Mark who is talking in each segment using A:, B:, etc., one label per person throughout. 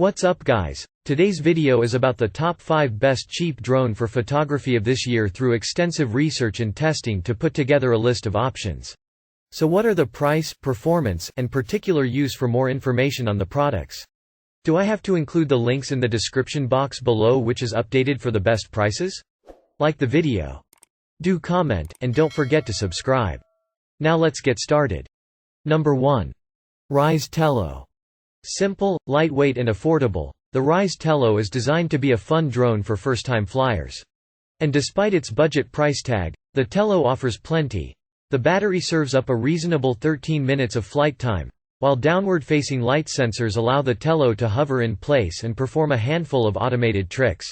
A: What's up guys? Today's video is about the top 5 best cheap drone for photography of this year through extensive research and testing to put together a list of options. So what are the price, performance, and particular use? For more information on the products, do I have to include the links in the description box below which is updated for the best prices? Like the video, do comment, and don't forget to subscribe. Now let's get started. Number 1. Ryze Tello. Simple, lightweight and affordable, the Ryze Tello is designed to be a fun drone for first-time flyers. And despite its budget price tag, the Tello offers plenty. The battery serves up a reasonable 13 minutes of flight time, while downward-facing light sensors allow the Tello to hover in place and perform a handful of automated tricks.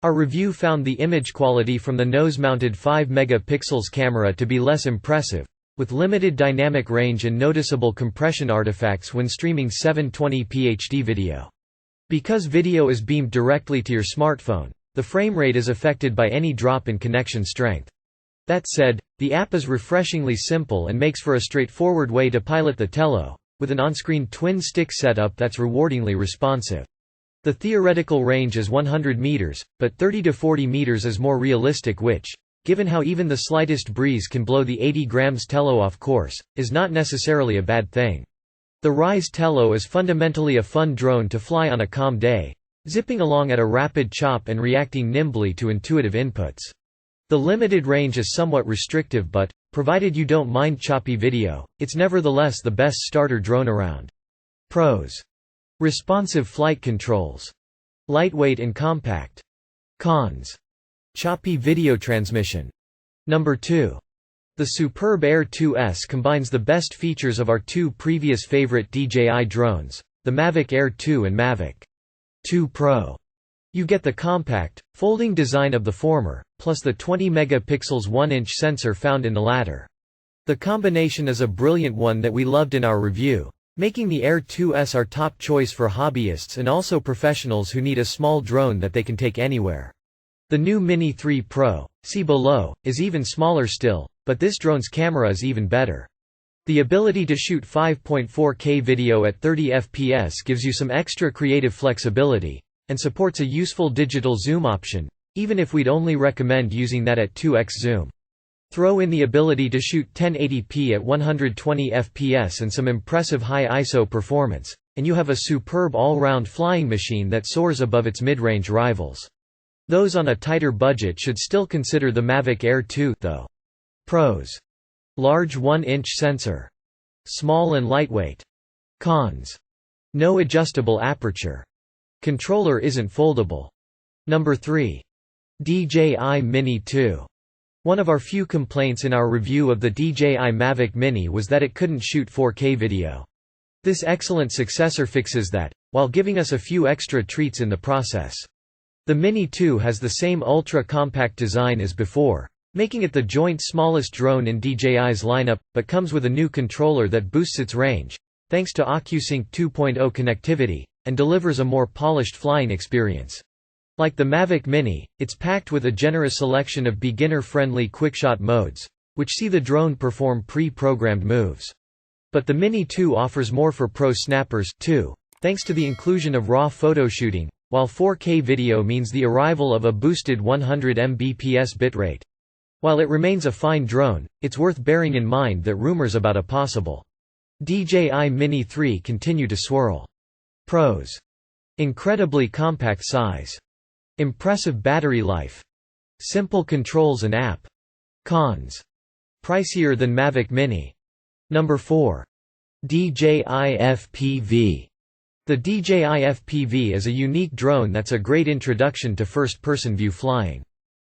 A: Our review found the image quality from the nose-mounted 5 megapixels camera to be less impressive, with limited dynamic range and noticeable compression artifacts when streaming 720p HD video. Because video is beamed directly to your smartphone, the frame rate is affected by any drop in connection strength. That said, the app is refreshingly simple and makes for a straightforward way to pilot the Tello, with an on-screen twin-stick setup that's rewardingly responsive. The theoretical range is 100 meters, but 30 to 40 meters is more realistic, which, given how even the slightest breeze can blow the 80 grams Tello off course, is not necessarily a bad thing. The Ryze Tello is fundamentally a fun drone to fly on a calm day, zipping along at a rapid chop and reacting nimbly to intuitive inputs. The limited range is somewhat restrictive but, provided you don't mind choppy video, it's nevertheless the best starter drone around. Pros: responsive flight controls, lightweight and compact. Cons: choppy video transmission. Number 2. The superb Air 2S combines the best features of our two previous favorite DJI drones, the Mavic Air 2 and Mavic 2 Pro. You get the compact, folding design of the former, plus the 20 megapixels 1-inch sensor found in the latter. The combination is a brilliant one that we loved in our review, making the Air 2S our top choice for hobbyists and also professionals who need a small drone that they can take anywhere. The new Mini 3 Pro, see below, is even smaller still, but this drone's camera is even better. The ability to shoot 5.4K video at 30 fps gives you some extra creative flexibility, and supports a useful digital zoom option, even if we'd only recommend using that at 2x zoom. Throw in the ability to shoot 1080p at 120 fps and some impressive high ISO performance, and you have a superb all-round flying machine that soars above its mid-range rivals. Those on a tighter budget should still consider the Mavic Air 2, though. Pros: large 1-inch sensor, small and lightweight. Cons: no adjustable aperture. Controller isn't foldable. Number 3. DJI Mini 2. One of our few complaints in our review of the DJI Mavic Mini was that it couldn't shoot 4K video. This excellent successor fixes that, while giving us a few extra treats in the process. The Mini 2 has the same ultra-compact design as before, making it the joint smallest drone in DJI's lineup, but comes with a new controller that boosts its range, thanks to OcuSync 2.0 connectivity, and delivers a more polished flying experience. Like the Mavic Mini, it's packed with a generous selection of beginner-friendly quickshot modes, which see the drone perform pre-programmed moves. But the Mini 2 offers more for pro snappers, too, thanks to the inclusion of raw photo shooting, while 4K video means the arrival of a boosted 100 Mbps bitrate. While it remains a fine drone, it's worth bearing in mind that rumors about a possible DJI Mini 3 continue to swirl. Pros: incredibly compact size, impressive battery life, simple controls and app. Cons: pricier than Mavic Mini. Number 4. DJI FPV. The DJI FPV is a unique drone that's a great introduction to first-person view flying.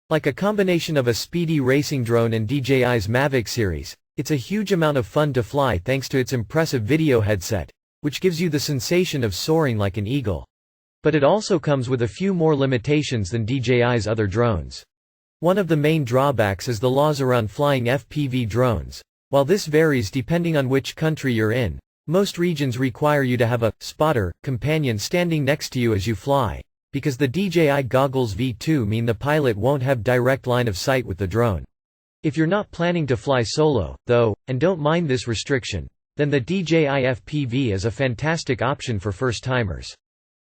A: Like a combination of a speedy racing drone and DJI's Mavic series, it's a huge amount of fun to fly thanks to its impressive video headset, which gives you the sensation of soaring like an eagle. But it also comes with a few more limitations than DJI's other drones. One of the main drawbacks is the laws around flying FPV drones. While this varies depending on which country you're in, most regions require you to have a spotter companion standing next to you as you fly, because the DJI goggles V2 mean the pilot won't have direct line of sight with the drone. If you're not planning to fly solo, though, and don't mind this restriction, then the DJI FPV is a fantastic option for first-timers.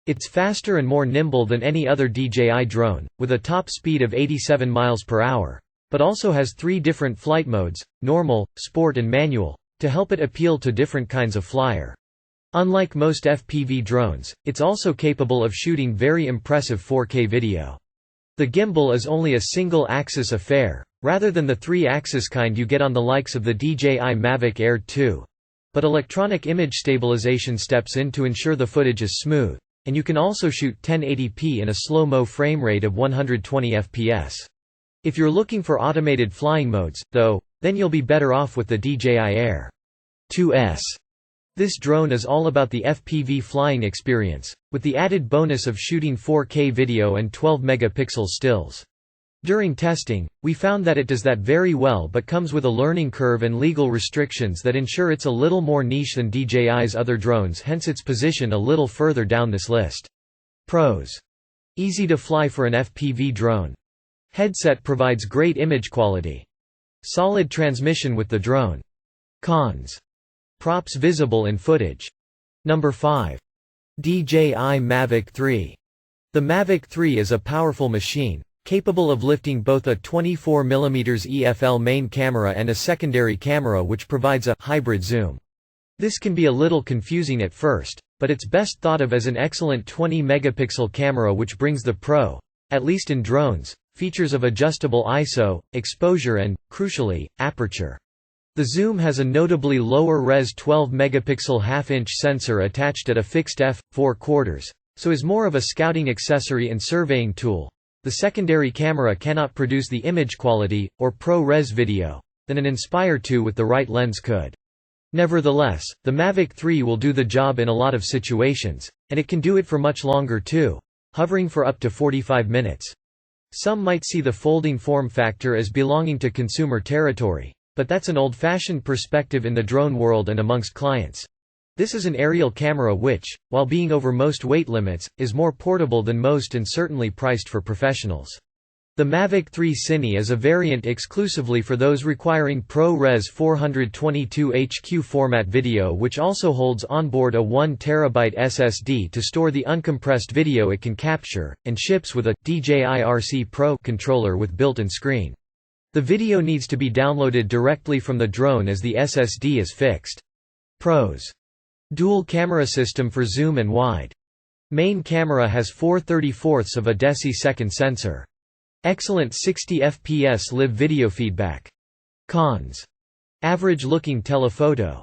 A: It's faster and more nimble than any other DJI drone, with a top speed of 87 miles per hour, but also has 3 different flight modes, normal, sport and manual, to help it appeal to different kinds of flyer. Unlike most FPV drones, it's also capable of shooting very impressive 4K video. The gimbal is only a single-axis affair, rather than the 3-axis kind you get on the likes of the DJI Mavic Air 2. But electronic image stabilization steps in to ensure the footage is smooth, and you can also shoot 1080p in a slow-mo frame rate of 120 fps. If you're looking for automated flying modes, though, then you'll be better off with the DJI Air 2S. This drone is all about the FPV flying experience, with the added bonus of shooting 4K video and 12-megapixel stills. During testing, we found that it does that very well, but comes with a learning curve and legal restrictions that ensure it's a little more niche than DJI's other drones, hence its position a little further down this list. Pros: easy to fly for an FPV drone. Headset provides great image quality. Solid transmission with the drone. Cons: props visible in footage. Number 5. DJI Mavic 3. The Mavic 3 is a powerful machine, capable of lifting both a 24mm EFL main camera and a secondary camera which provides a hybrid zoom. This can be a little confusing at first, but it's best thought of as an excellent 20-megapixel camera which brings the at least in drones, features of adjustable ISO, exposure and, crucially, aperture. The zoom has a notably lower res 12-megapixel half-inch sensor attached at a fixed f/4/4, so is more of a scouting accessory and surveying tool. The secondary camera cannot produce the image quality, or ProRes video, than an Inspire 2 with the right lens could. Nevertheless, the Mavic 3 will do the job in a lot of situations, and it can do it for much longer too, hovering for up to 45 minutes. Some might see the folding form factor as belonging to consumer territory, but that's an old-fashioned perspective in the drone world and amongst clients. This is an aerial camera which, while being over most weight limits, is more portable than most and certainly priced for professionals. The Mavic 3 Cine is a variant exclusively for those requiring ProRes 422HQ format video, which also holds onboard a 1TB SSD to store the uncompressed video it can capture, and ships with a DJI RC Pro controller with built-in screen. The video needs to be downloaded directly from the drone as the SSD is fixed. Pros: dual camera system for zoom and wide. Main camera has 4/34 of a deci-second sensor. Excellent 60 fps live video feedback. Cons: average looking telephoto.